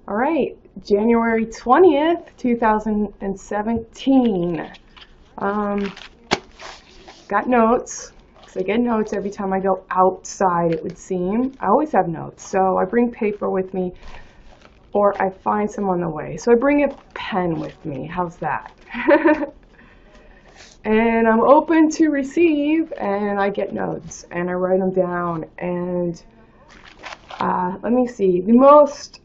All right, January 20th, 2017. Got notes, because I get notes every time I go outside, it would seem. I always have notes, so I bring paper with me, or I find some on the way. So I bring a pen with me. How's that? And I'm open to receive, and I get notes, and I write them down. And let me see, the most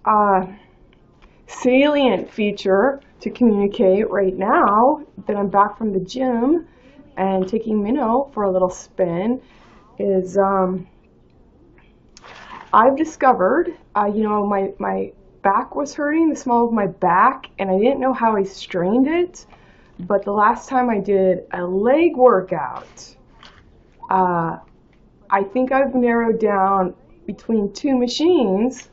salient feature to communicate right now that I'm back from the gym and taking Minnow for a little spin is I've discovered, my back was hurting, the small of my back, and I didn't know how I strained it. But the last time I did a leg workout, I think I've narrowed down between two machines,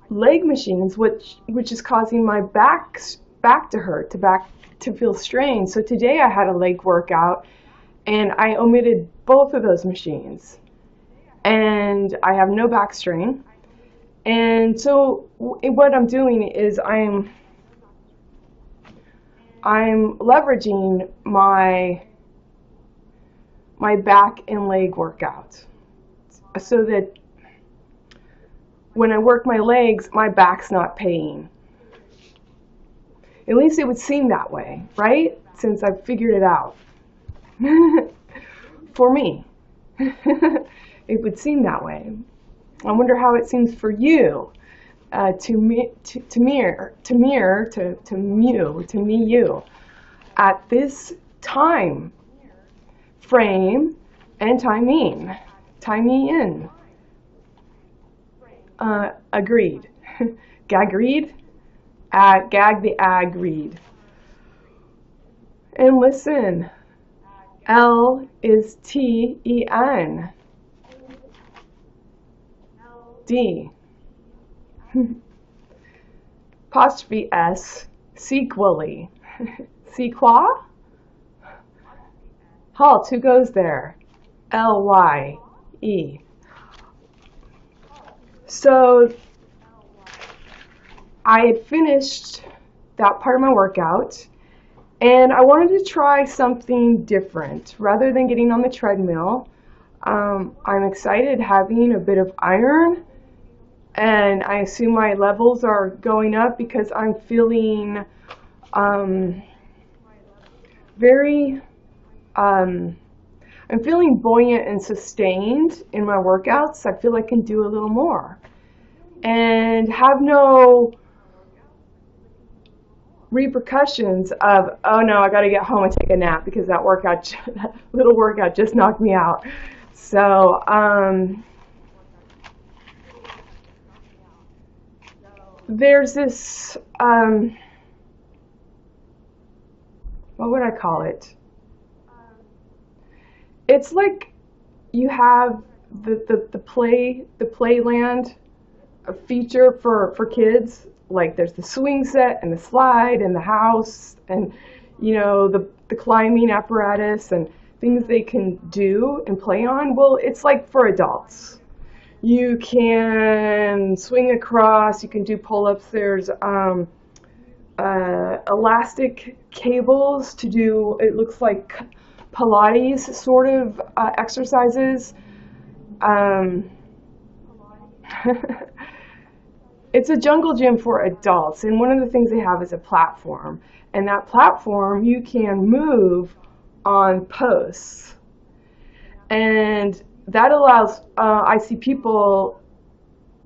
leg machines, which is causing my back to hurt, to feel strained. So today I had a leg workout, and I omitted both of those machines, and I have no back strain. And so what I'm doing is I'm leveraging my back and leg workout so that when I work my legs, my back's not paying. At least it would seem that way, right? Since I've figured it out. For me. It would seem that way. I wonder how it seems for you. To me, you, at this time frame and timing in. Agreed. Gagreed? Gag the agreed. And listen, L is T-E-N. D. Apostrophe S, sequely. Sequa? Halt, who goes there? L-Y-E. So, I had finished that part of my workout, and I wanted to try something different. Rather than getting on the treadmill, I'm excited having a bit of iron. And I assume my levels are going up because I'm feeling I'm feeling buoyant and sustained in my workouts. I feel I can do a little more and have no repercussions of, oh no, I got to get home and take a nap because that little workout just knocked me out. So, there's this, what would I call it? It's like you have the playland feature for kids. Like there's the swing set and the slide and the house and, the climbing apparatus and things they can do and play on. Well, it's like for adults. You can swing across, you can do pull-ups. There's elastic cables to do, it looks like Pilates sort of exercises. It's a jungle gym for adults, and one of the things they have is a platform. And that platform you can move on posts. And that allows, I see people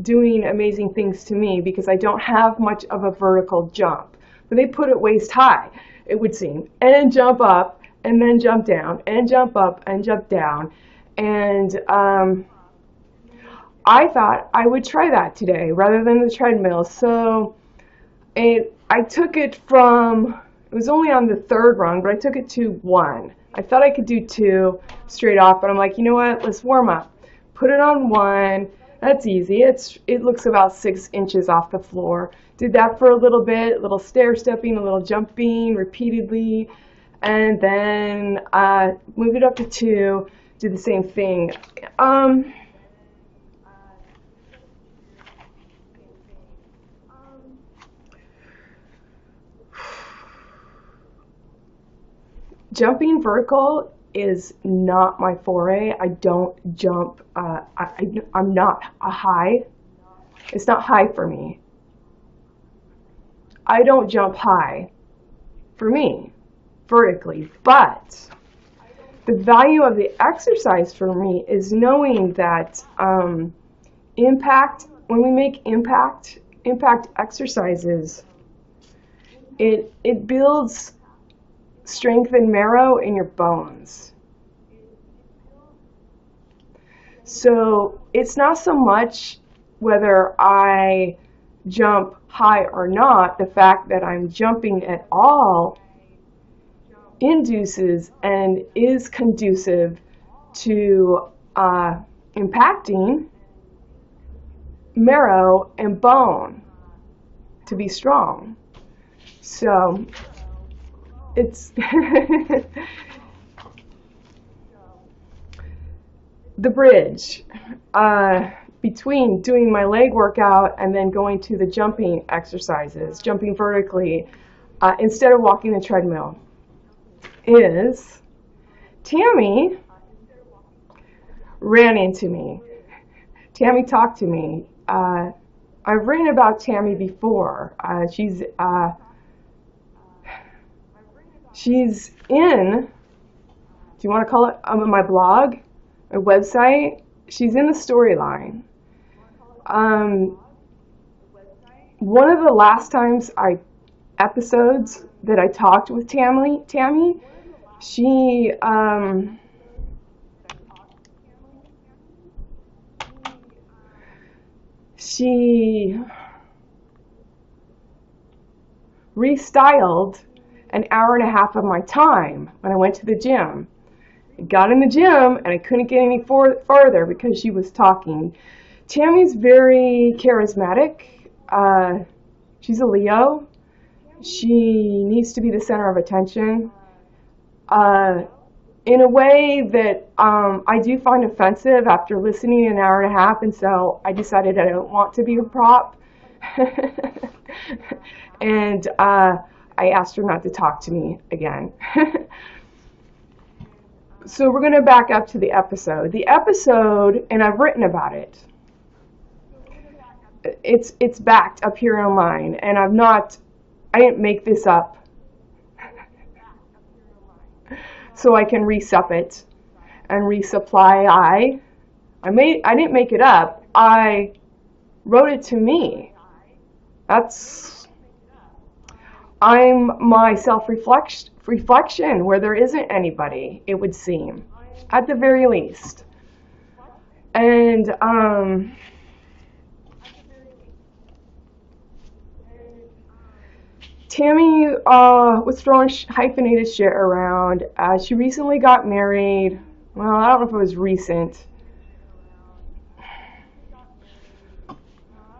doing amazing things to me because I don't have much of a vertical jump. But they put it waist high, it would seem, and jump up, and then jump down, and jump up, and jump down. And I thought I would try that today rather than the treadmill. So I took it from, it was only on the third rung, but I took it to 1. I thought I could do 2 straight off, but I'm like, you know what, let's warm up. Put it on 1, that's easy. It looks about 6 inches off the floor. Did that for a little bit, a little stair stepping, a little jumping repeatedly, and then moved it up to 2, did the same thing. Jumping vertical is not my foray. I don't jump. I'm not a high. It's not high for me. I don't jump high for me vertically, but the value of the exercise for me is knowing that when we make impact exercises, it builds strength and marrow in your bones. So it's not so much whether I jump high or not. The fact that I'm jumping at all induces and is conducive to impacting marrow and bone to be strong. So it's the bridge between doing my leg workout and then going to the jumping exercises, jumping vertically, instead of walking the treadmill, is Tammy ran into me. Tammy talked to me. I've written about Tammy before. She's in, do you want to call it, my blog, my website? She's in the storyline. One of the last episodes that I talked with Tammy, she restyled an hour and a half of my time when I went to the gym. I got in the gym and I couldn't get any farther because she was talking. Tammy's very charismatic. She's a Leo. She needs to be the center of attention in a way that I do find offensive after listening an hour and a half, and so I decided I don't want to be her prop. And I asked her not to talk to me again. So we're going to back up to the episode. The episode, and I've written about it. It's backed up here online, and I didn't make this up. So I can resup it and resupply. I didn't make it up. I wrote it to me. I'm my self-reflection where there isn't anybody, it would seem, at the very least. And Tammy was throwing hyphenated shit around. She recently got married. Well, I don't know if it was recent.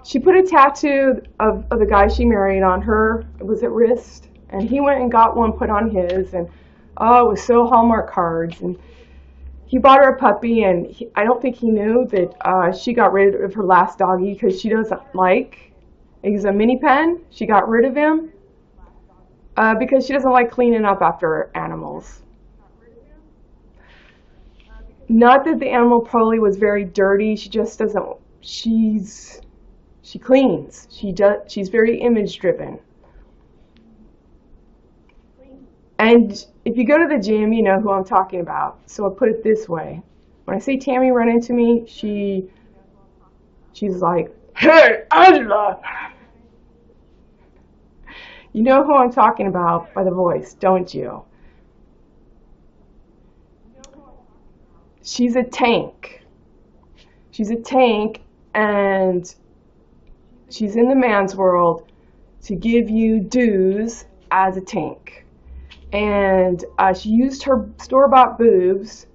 She put a tattoo of the guy she married on her, it was at wrist, and he went and got one put on his, and it was so Hallmark cards. And he bought her a puppy, and I don't think he knew that she got rid of her last doggy because she doesn't like. He's a mini pen. She got rid of him because she doesn't like cleaning up after animals. Not that the animal probably was very dirty. She just doesn't. She cleans. She's very image driven. And if you go to the gym, you know who I'm talking about. So I'll put it this way. When I say Tammy run into me, she's like, "Hey, Angela!" You know who I'm talking about by the voice, don't you? She's a tank. She's a tank, and she's in the man's world to give you dues as a tank. And she used her store-bought boobs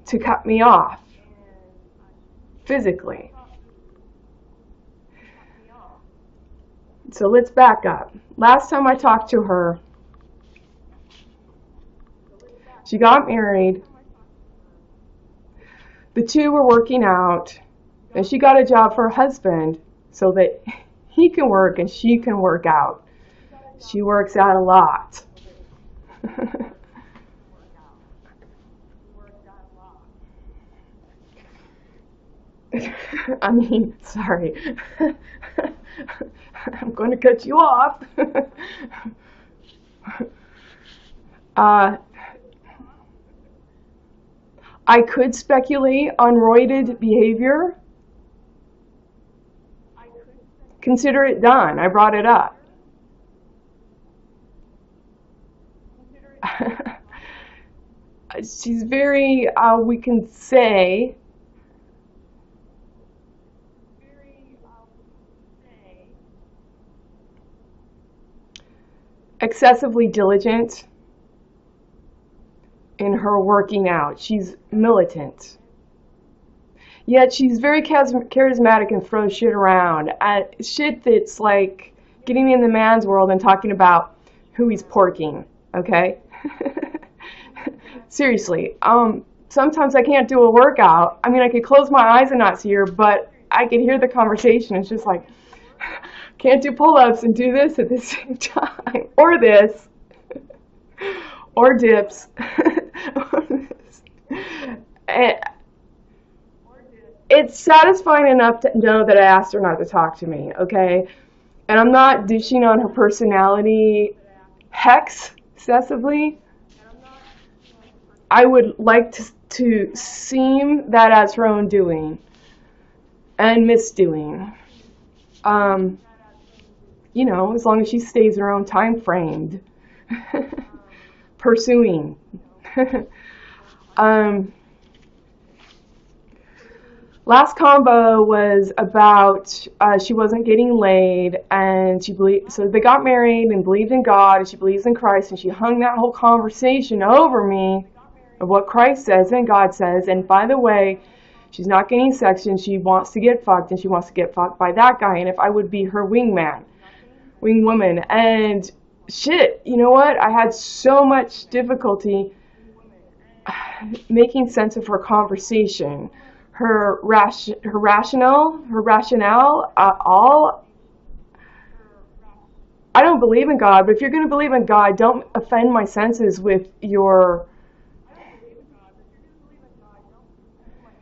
to cut me off physically. So let's back up. Last time I talked to her, she got married. The two were working out, and she got a job for her husband so that he can work and she can work out. She works out a lot. I mean, sorry. I'm going to cut you off. uh, I could speculate on roided behavior. Consider it done. I brought it up. She's very, we can say, excessively diligent in her working out. She's militant. Yet she's very charismatic and throws shit around. Shit that's like getting in the man's world and talking about who he's porking. Okay? Seriously. Sometimes I can't do a workout. I mean, I could close my eyes and not see her, but I could hear the conversation. It's just like, can't do pull-ups and do this at the same time. Or this. Or dips. It's satisfying enough to know that I asked her not to talk to me, okay? And I'm not dishing on her personality hex excessively. I would like to seem that as her own doing and misdoing. You know, as long as she stays her own time framed. Pursuing. Last combo was about she wasn't getting laid, and so they got married and believed in God, and she believes in Christ, and she hung that whole conversation over me of what Christ says and God says. And by the way, she's not getting sex, and she wants to get fucked, and she wants to get fucked by that guy, and if I would be her wingman, wingwoman. And shit, you know what? I had so much difficulty making sense of her conversation. Her rationale, all. I don't believe in God, but if you're going to believe in God, don't offend my senses with your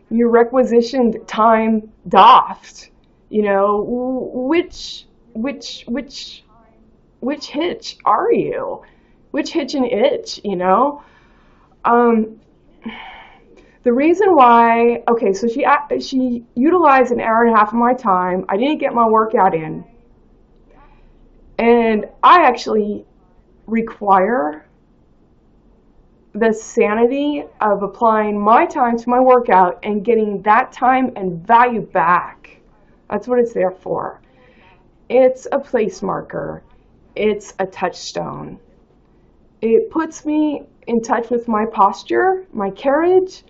requisitioned time doffed. You know, which hitch are you? Which hitch and itch, you know? The reason why, okay, so she utilized an hour and a half of my time. I didn't get my workout in. And I actually require the sanity of applying my time to my workout and getting that time and value back. That's what it's there for. It's a place marker. It's a touchstone. It puts me in touch with my posture, my carriage,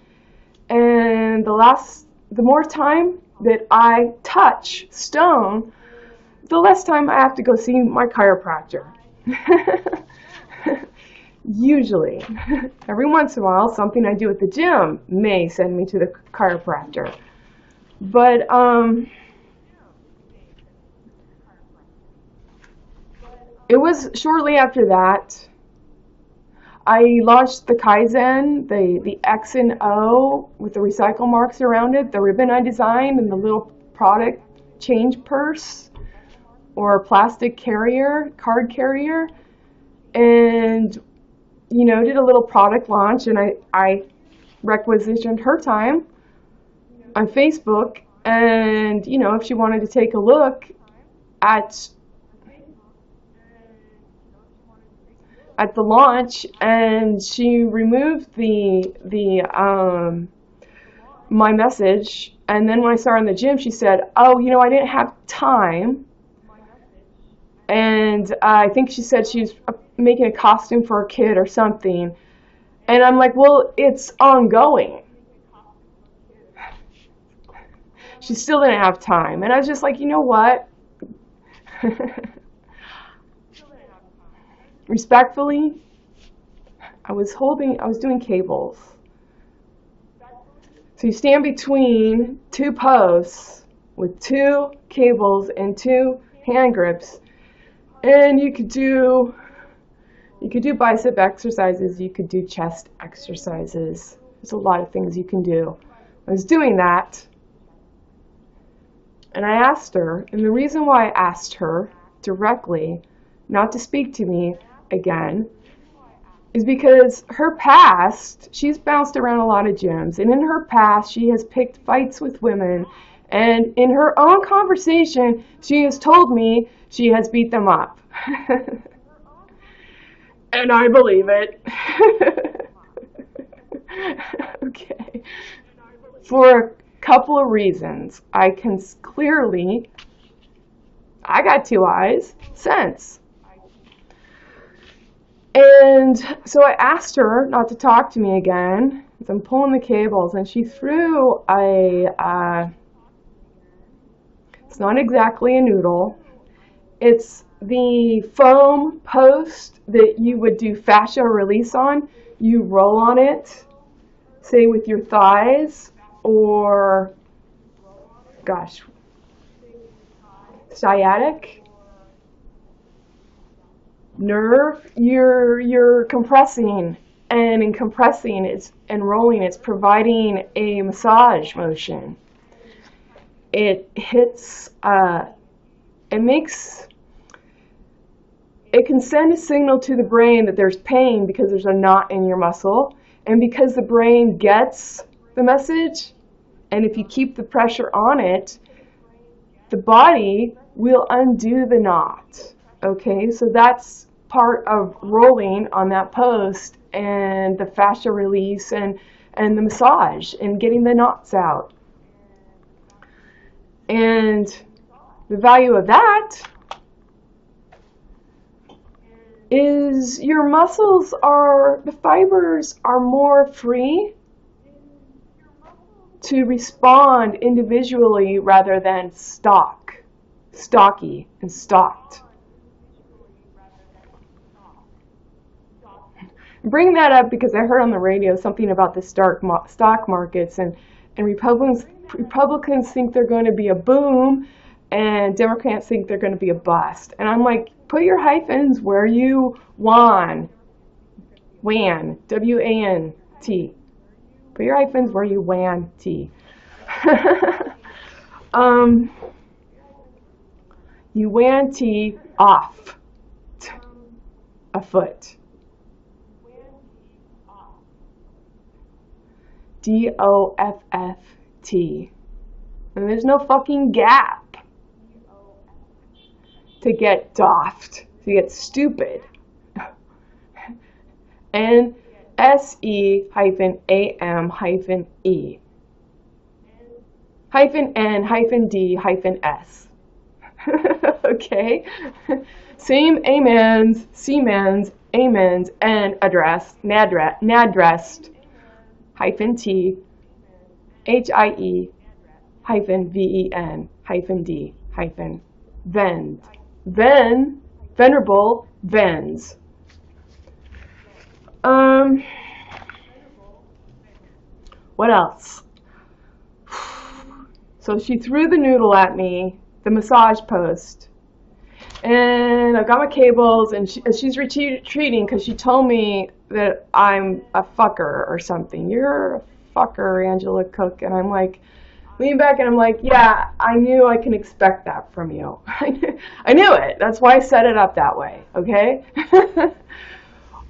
and the more time that I touch stone, the less time I have to go see my chiropractor. Usually. Every once in a while, something I do at the gym may send me to the chiropractor. But, it was shortly after that I launched the Kaizen, the X and O with the recycle marks around it, the ribbon I designed, and the little product change purse or plastic card carrier, and, you know, did a little product launch, and I requisitioned her time on Facebook, and, you know, if she wanted to take a look at the launch, and she removed my message, and then when I saw her in the gym, she said, oh, you know, I didn't have time, and I think she said she's making a costume for a kid or something, and I'm like, well, it's ongoing. She still didn't have time, and I was just like, you know what? Respectfully, I was doing cables. So you stand between two posts with two cables and two hand grips, and you could do bicep exercises, you could do chest exercises. There's a lot of things you can do. I was doing that, And I asked her, and the reason why I asked her directly not to speak to me again is because her past, she's bounced around a lot of gyms, and in her past she has picked fights with women, and in her own conversation she has told me she has beat them up. And I believe it. Okay. For a couple of reasons. I can clearly, I got two eyes, sense. And so I asked her not to talk to me again. As I'm pulling the cables, and she threw it's not exactly a noodle. It's the foam post that you would do fascia release on. You roll on it, say with your thighs, or, gosh, sciatic nerve, you're compressing, and in compressing and rolling, it's providing a massage motion. It hits, it can send a signal to the brain that there's pain because there's a knot in your muscle, and because the brain gets the message, and if you keep the pressure on it, the body will undo the knot. Okay, so that's part of rolling on that post, and the fascia release, and the massage, and getting the knots out. And the value of that is your muscles the fibers are more free to respond individually rather than stocky and stalked. I'm bringing that up because I heard on the radio something about the stock markets, and Republicans think they're going to be a boom, and Democrats think they're going to be a bust. And I'm like, put your hyphens where you WAN, W-A-N-T. Put your hyphens where you WAN, T. You WAN T off a foot. D-O-F-F-T. And there's no fucking gap to get doffed, to get stupid. And S-E-A-M-E -N-D-S. Okay? Same amens, Siemens, amens, and address, nadrest, -T, H-I-E, -V-E-N, -D, -vend. Venerable vens. What else? So she threw the noodle at me, the massage post, and I've got my cables, and she's retreating because she told me that I'm a fucker or something. You're a fucker, Angela Cook. And I'm like, lean back, and I'm like, yeah, I knew I can expect that from you. I knew it. That's why I set it up that way, okay?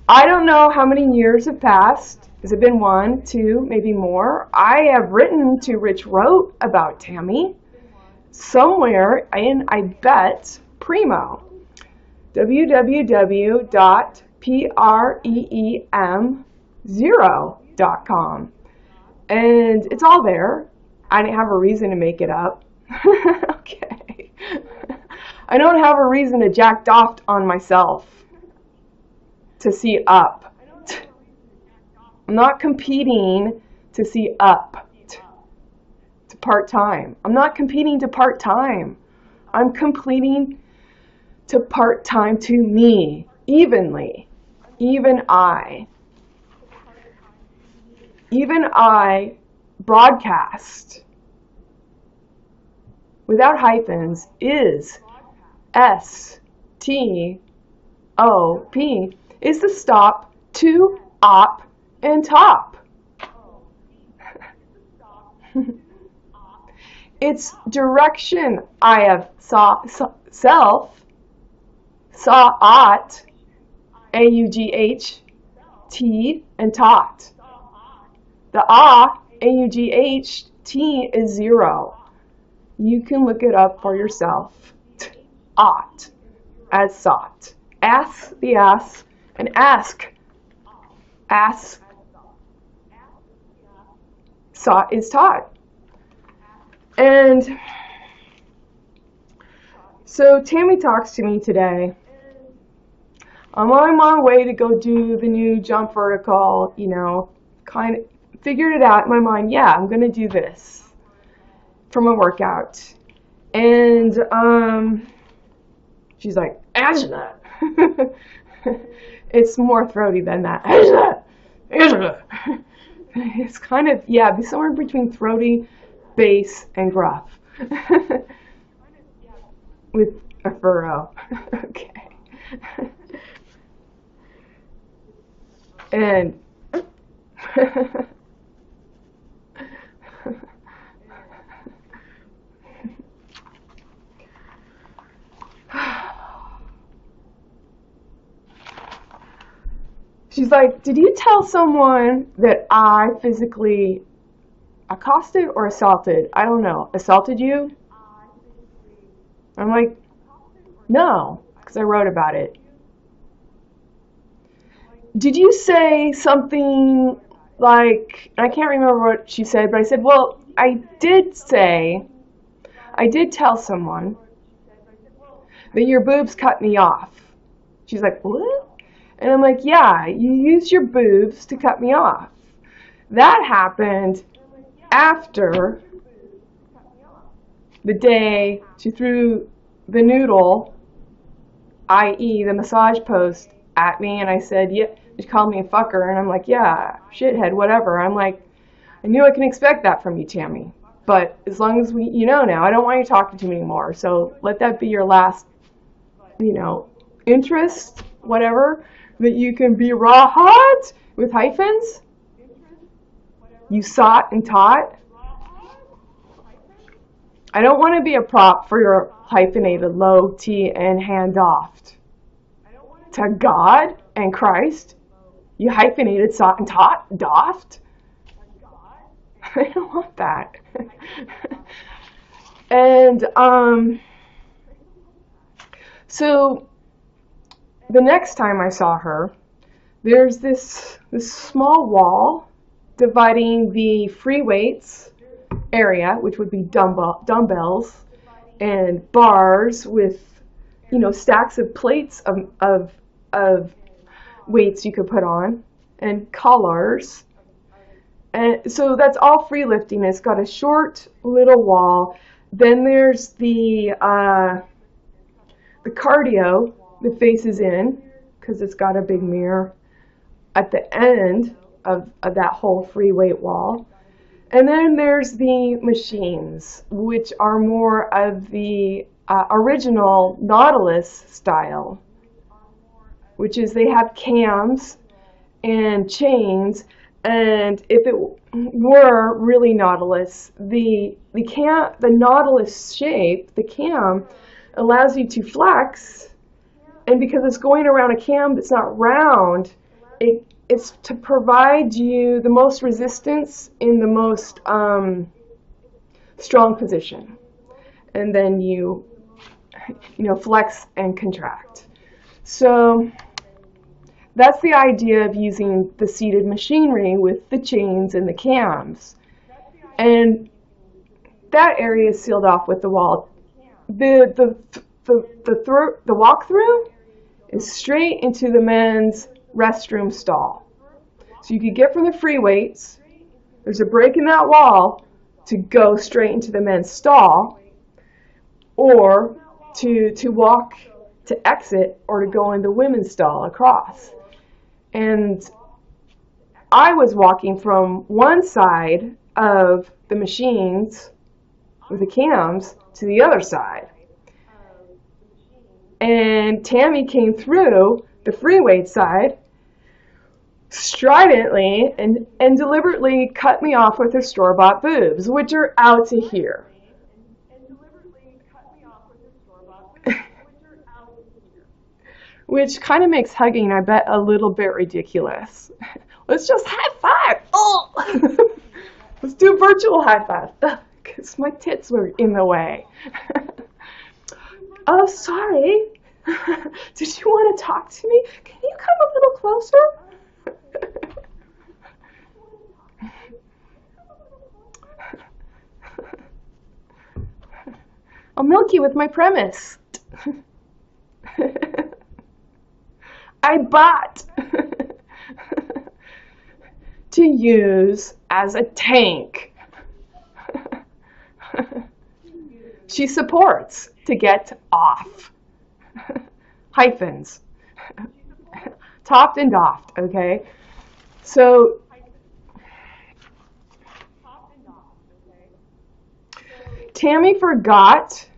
I don't know how many years have passed. Has it been 1, 2, maybe more? I have written to Rich Wrote about Tammy somewhere in, I bet, Primo. www.preem0.com. And it's all there. I didn't have a reason to make it up. Okay. I don't have a reason to jack off on myself to see up. I'm not competing to see up to part-time. I'm not competing to part-time. I'm competing to part-time to me, evenly. Even I broadcast without hyphens is S-T-O-P is the stop to op and top. It's direction. I have self, saw-ot, A-U-G-H-T, and taught. The A-U-G-H-T is 0. You can look it up for yourself. Ought, as sought. Ask the ass, and ask. Ask, sought is taught. And so Tammy talks to me today. I'm on my way to go do the new jump vertical, you know, kind of figured it out in my mind. Yeah, I'm going to do this for my workout. And she's like, Angela. It's more throaty than that. Angela. Angela. It's kind of, yeah, be somewhere between throaty, bass, and gruff. With a furrow. Okay. And she's like, did you tell someone that I physically accosted or assaulted? I don't know. Assaulted you? I'm like, no, because I wrote about it. Did you say something like, I can't remember what she said, but I said, well, I did tell someone that your boobs cut me off. She's like, what? And I'm like, yeah, you used your boobs to cut me off. That happened after the day she threw the noodle, i.e. the massage post, at me, and I said, yeah, she called me a fucker, and I'm like, yeah, shithead, whatever. I'm like, I knew I can expect that from you, Tammy, but as long as you know now, I don't want you talking to me anymore, so let that be your last, you know, interest, whatever, that you can be raw hot with hyphens. You sought and taught. I don't want to be a prop for your hyphenated low T and handoffed. To God and Christ, you hyphenated sought and taught, doffed. I don't want that. And so the next time I saw her, there's this small wall dividing the free weights area, which would be dumbbells and bars with, you know, stacks of plates of weights you could put on, and collars. And so that's all free lifting. It's got a short little wall. Then there's the cardio that faces in, because it's got a big mirror at the end of that whole free weight wall. And then there's the machines, which are more of the original Nautilus style, which is they have cams and chains, and if it were really Nautilus, the Nautilus shape, the cam, allows you to flex, and because it's going around a cam that's not round, it's to provide you the most resistance in the most strong position, and then you know, flex and contract. So that's the idea of using the seated machinery with the chains and the cams. And that area is sealed off with the wall. The walkthrough is straight into the men's restroom stall. So you could get from the free weights, there's a break in that wall to go straight into the men's stall, or to walk to exit, or to go in the women's stall across. And I was walking from one side of the machines with the cams to the other side. And Tammy came through the free weight side stridently and deliberately cut me off with her store-bought boobs, which are out to here. Which kind of makes hugging, I bet, a little bit ridiculous. Let's just high five. Oh, let's do a virtual high five because my tits were in the way. Oh, sorry. Did you want to talk to me? Can you come a little closer? I'll milk you with my premise. I bought to use as a tank. She supports to get off. Hyphens. Topped and doffed, okay? So, Tammy forgot.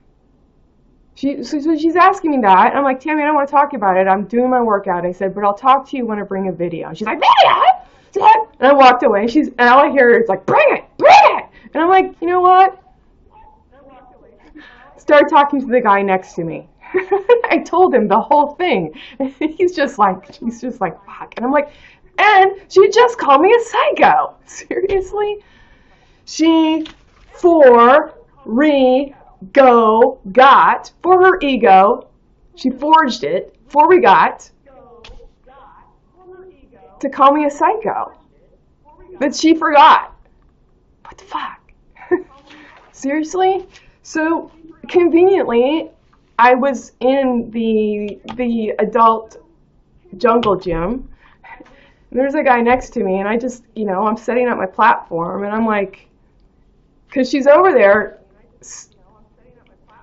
So she's asking me that, and I'm like, Tammy, I don't want to talk about it. I'm doing my workout. I said, but I'll talk to you when I bring a video. She's like, video? And I walked away. And all I hear is like, bring it. And I'm like, you know what? Started talking to the guy next to me. I told him the whole thing. He's just like, fuck. And I'm like, and she just called me a psycho. Seriously? She got for her ego. She forged it for we got to call me a psycho. But she forgot. What the fuck? Seriously? So conveniently, I was in the adult jungle gym. And there's a guy next to me, and I just, I'm setting up my platform, and I'm like, because she's over there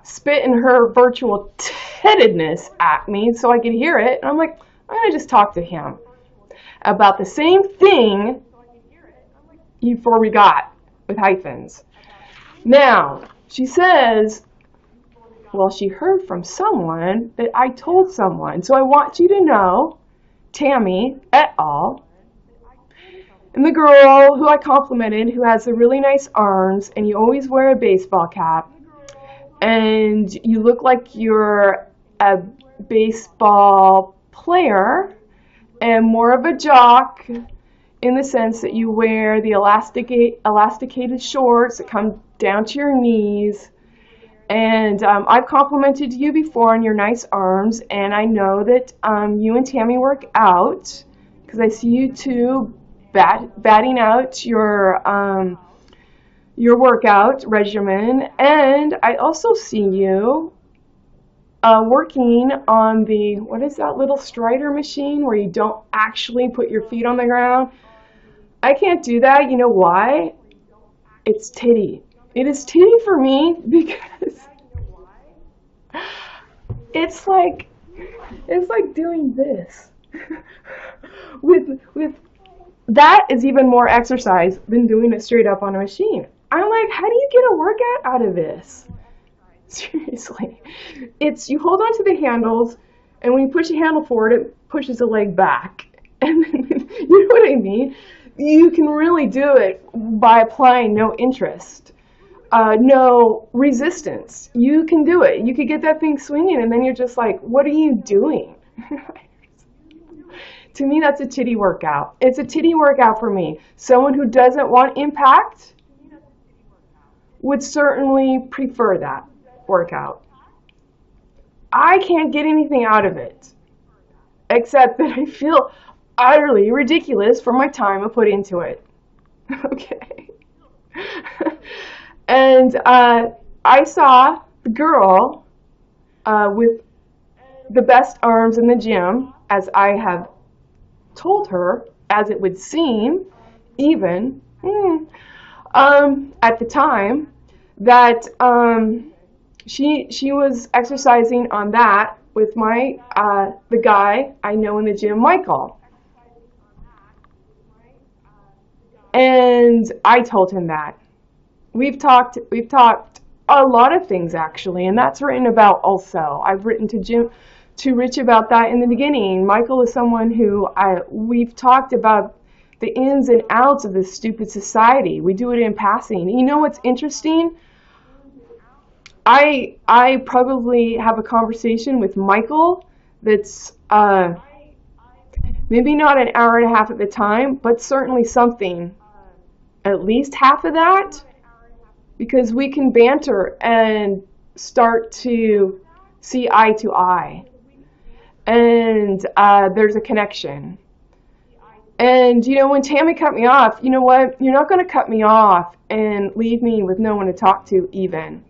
spitting her virtual tittedness at me so I could hear it. And I'm like, I'm going to just talk to him about the same thing before we got with hyphens. Now, she says, well, she heard from someone that I told someone. So I want you to know, Tammy et al., and the girl who I complimented, who has the really nice arms, and you always wear a baseball cap, and you look like you're a baseball player, and more of a jock in the sense that you wear the elasticated shorts that come down to your knees. And I've complimented you before on your nice arms, and I know that you and Tammy work out, because I see you two batting out your workout regimen, and I also see you working on the, what is that little strider machine where you don't actually put your feet on the ground? I can't do that. You know why? It's titty. It is titty for me because it's like doing this with that is even more exercise than doing it straight up on a machine. I'm like, how do you get a workout out of this? Seriously. It's, you hold on to the handles, and when you push the handle forward, it pushes the leg back. And then, you know what I mean? You can really do it by applying no interest, no resistance. You can do it. You could get that thing swinging, and then you're just like, what are you doing? To me, that's a titty workout. It's a titty workout for me. Someone who doesn't want impact would certainly prefer that workout. I can't get anything out of it, except that I feel utterly ridiculous for my time I put into it. Okay. And I saw the girl with the best arms in the gym, as I have told her, as it would seem, even at the time, that she was exercising on that with my the guy I know in the gym, Michael. And I told him that. We've talked a lot of things, actually, and that's written about also. I've written to Rich about that in the beginning. Michael is someone who we've talked about the ins and outs of this stupid society. We do it in passing. You know what's interesting? I probably have a conversation with Michael that's maybe not an hour and a half at the time, but certainly something, at least half of that, because we can banter and start to see eye to eye, and there's a connection. And you know, when Tammy cut me off, you know what? You're not going to cut me off and leave me with no one to talk to even.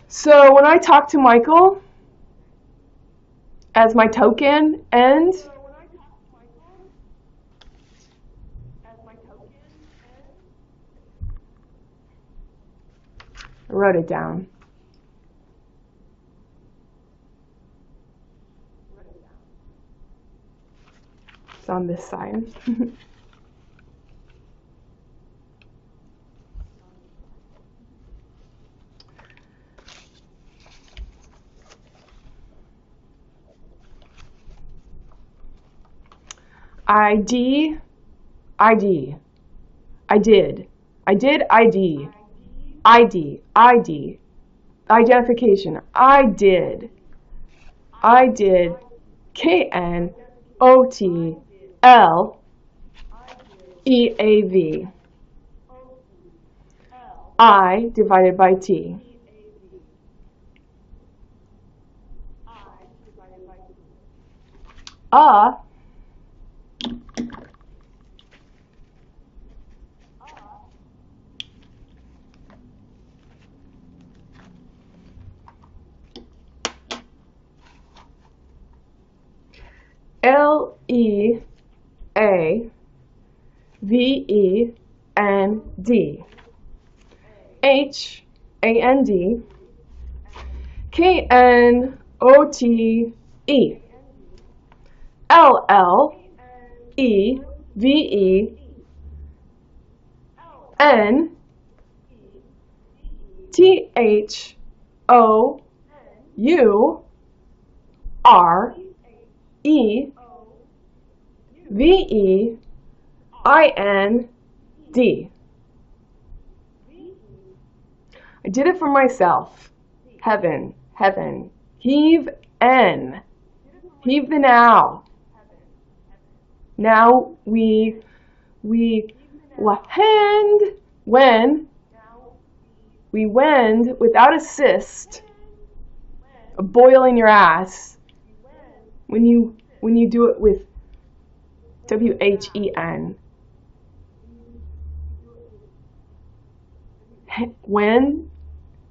So when I talk to Michael as my token end, I wrote it down. It's on this side. ID, ID, I did, ID, ID, identification, I did, KNOTLEAV, I divided by T. LEAVEND, HAND, KNOTE, THOUREVEIND. I did it for myself. Heaven, heaven. Heave N. Heave the now. Now we hand when we wend without assist, boiling your ass when you do it with WHEN. When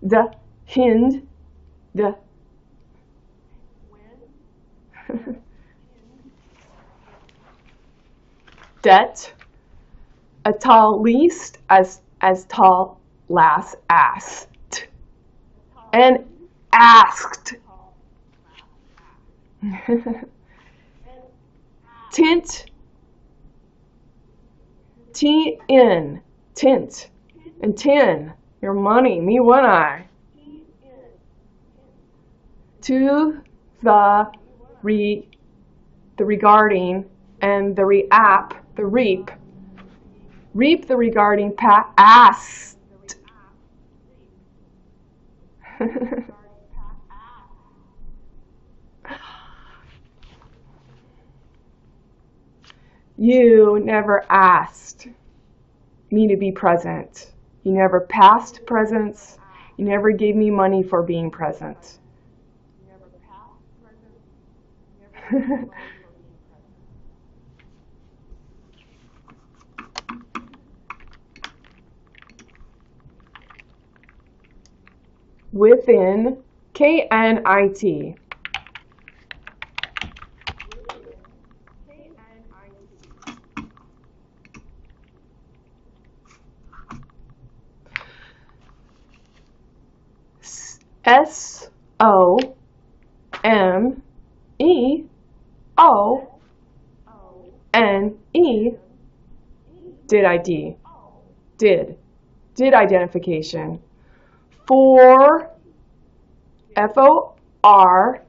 the hind the debt a tall least as tall last asked and asked tint tin tint and tin your money me one eye to the regarding and the reap the reap the regarding past. You never asked me to be present. You never passed presents. You never gave me money for being present. Within KNIT. SOMEONE. d.i.d. Did identification. For FORE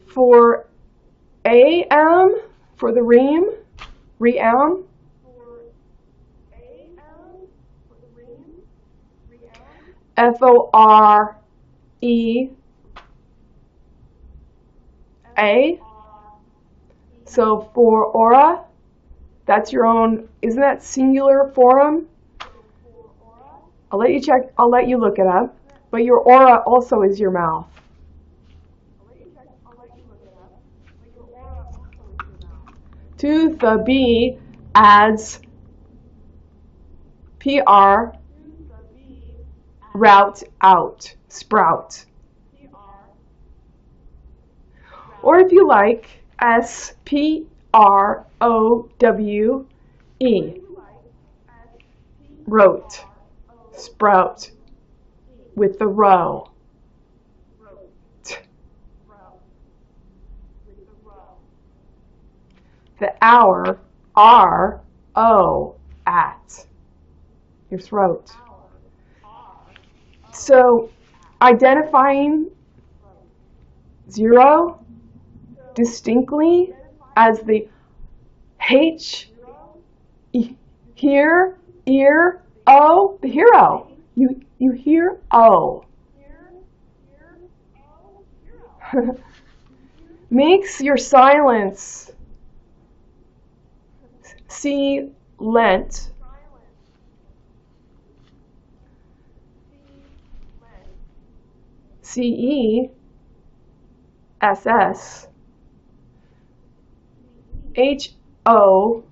for AM for the ream, ream. F-O-R-E-A. So for aura, that's your own, isn't that singular forum? I'll let you check, I'll let you look it up. But your aura also is your mouth. To the B adds PR, route, out, sprout. Or if you like, S-P-R-O-W-E, wrote, sprout, with the row. The hour, R-O, at, your throat. So, identifying 0 distinctly as the H, hear, ear, O, the hero. You hear O. Makes your silence C-lent. C-E-S-S. H-O-W-E.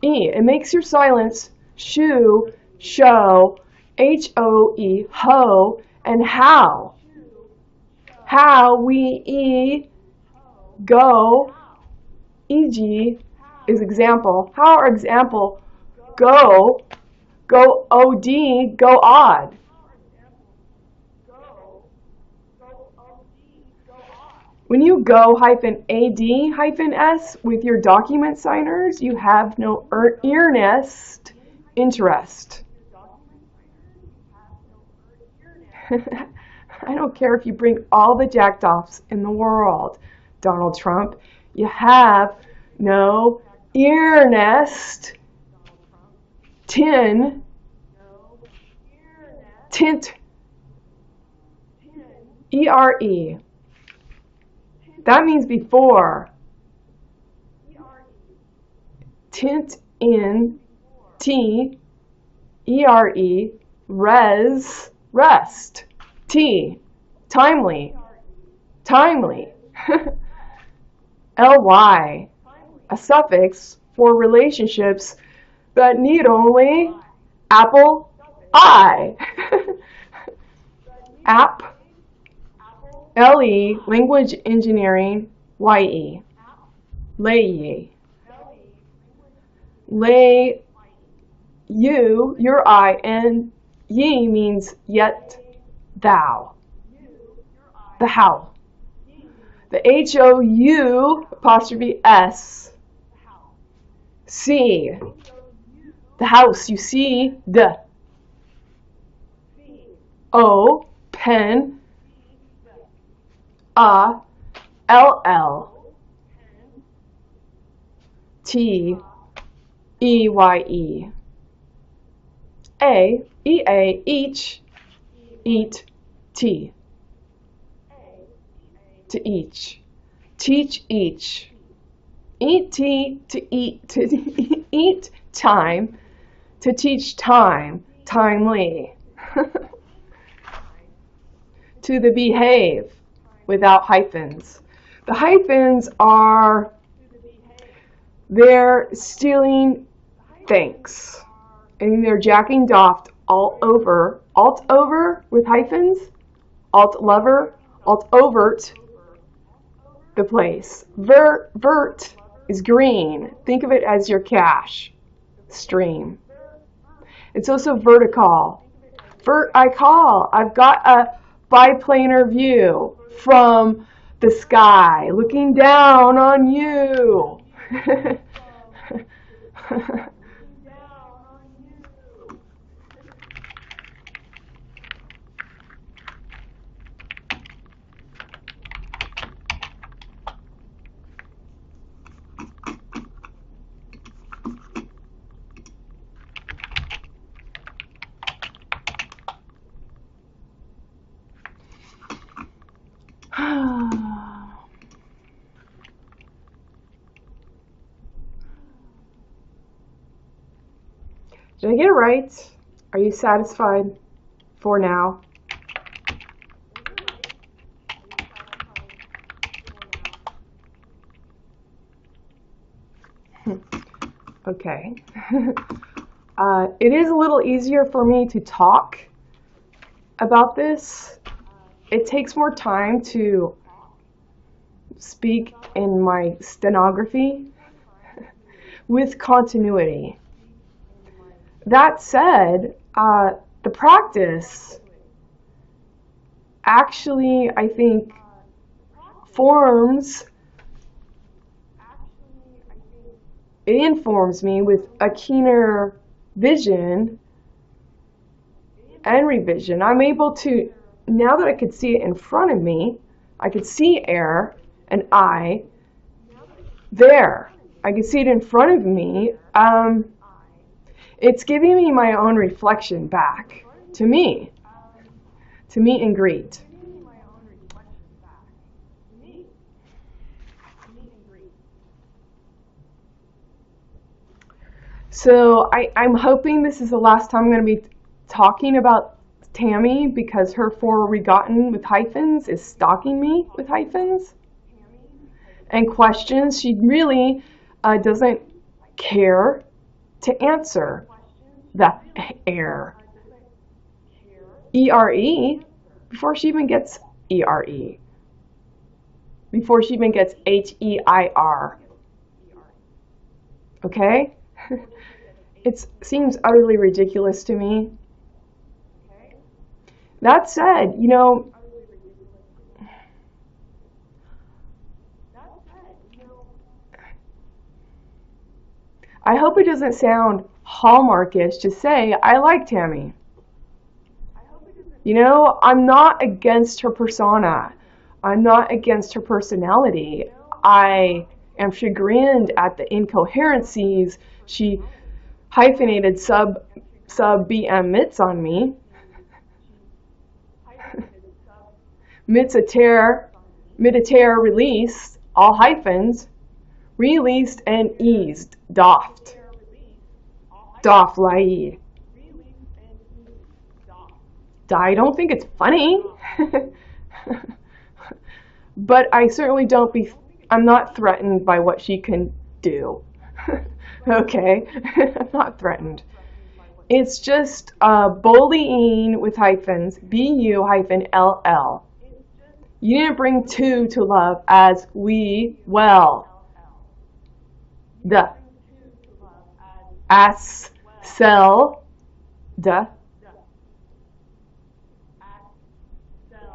It makes your silence shoe, show, H-O-E, ho, and how. How we e go, e.g. is example. How are example go, go od, go odd. When you go -ad-s with your document signers, you have no earnest interest. I don't care if you bring all the jacked-offs in the world, Donald Trump. You have no earnest tint, E-R-E. That means before. Tint in, T, E-R-E, res, rest. T, timely, timely. Ly, a suffix for relationships that need only apple, I. App, LE, language engineering, YE. Lay, lay, you, your I, and ye means yet thou. The how. The H-O-U apostrophe S. See. The house. You see the. O, pen. L-L. T-E-Y-E. A, E-A, each, eat, T. To each. Teach each. Eat tea to eat eat time. To teach time. Timely. To the behave without hyphens. The hyphens are they're stealing thanks. And they're jacking doffed all over. Alt over with hyphens. Alt lover. Alt overt. The place. Vert is green. Think of it as your cash stream. It's also vertical. Vert I call. I've got a biplanar view from the sky looking down on you. Did I get it right? Are you satisfied for now? Okay. It is a little easier for me to talk about this. It takes more time to speak in my stenography with continuity. That said, the practice actually, I think, it informs me with a keener vision and revision. I'm able to, now that I could see it in front of me, I could see air and I there. I could see it in front of me. It's giving me my own reflection back to me and greet. So I'm hoping this is the last time I'm going to be talking about Tammy because her for Regotten with hyphens is stalking me with hyphens and questions she really doesn't care to answer the air. ERE before she even gets ERE. Before she even gets HEIR. Okay? It seems utterly ridiculous to me. That said, you know, I hope it doesn't sound hallmarkish to say I like Tammy. You know, I'm not against her persona. I'm not against her personality. I am chagrined at the incoherencies she hyphenated sub BM mitts on me. Mid-a-tear released, all hyphens, released and eased, doffed. Doff lai. I don't think it's funny. But I certainly I'm not threatened by what she can do. Okay? I'm not threatened. It's just bullying with hyphens, BU-LL. You didn't bring two to love as we well. The. As. Sell. The.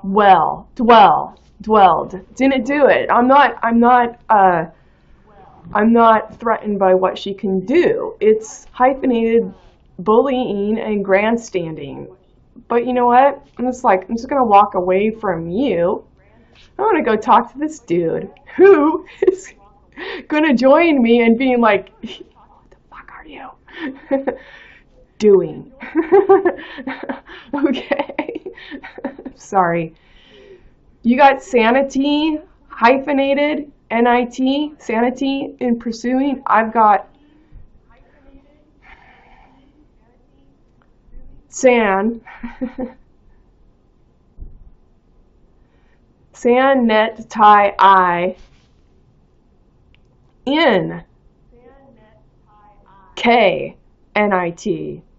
Well. Dwelled. Didn't do it. I'm not threatened by what she can do. It's hyphenated bullying and grandstanding. But you know what? I'm just gonna walk away from you. I want to go talk to this dude who is gonna join me and being like, what the fuck are you doing? Okay. Sorry. You got sanity, hyphenated, NIT, sanity in pursuing. I've got san, san net tie I in K NIT.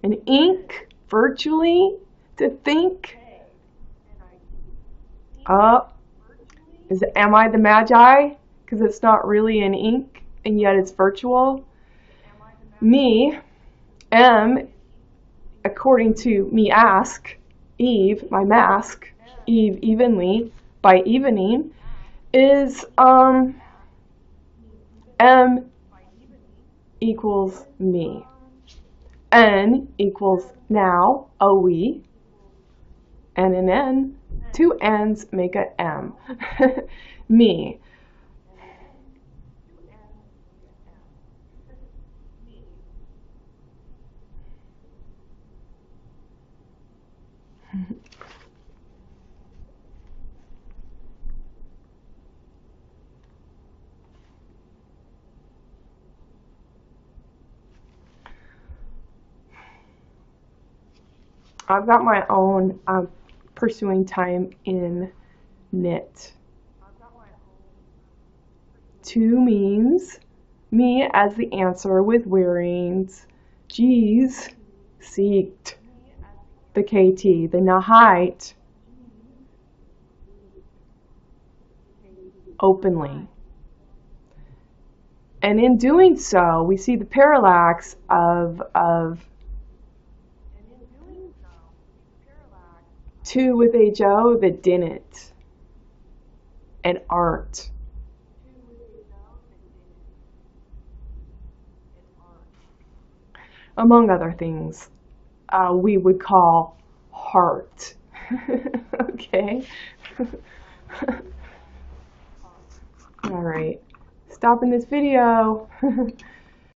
An ink virtually to think. Am I the magi? Because it's not really an ink and yet it's virtual. Me am, according to me ask, Eve, my mask, Eve evenly, by evening, is M equals me. N equals now, a we, and an N, two N's make a M. Me. I've got my own pursuing time in knit. 2 means me as the answer with wearings. G's seeked. The KT, the Nahite, openly. And in doing so, we see the parallax of two with HO that didn't and aren't. Among other things, we would call heart. Okay? All right. Stopping this video.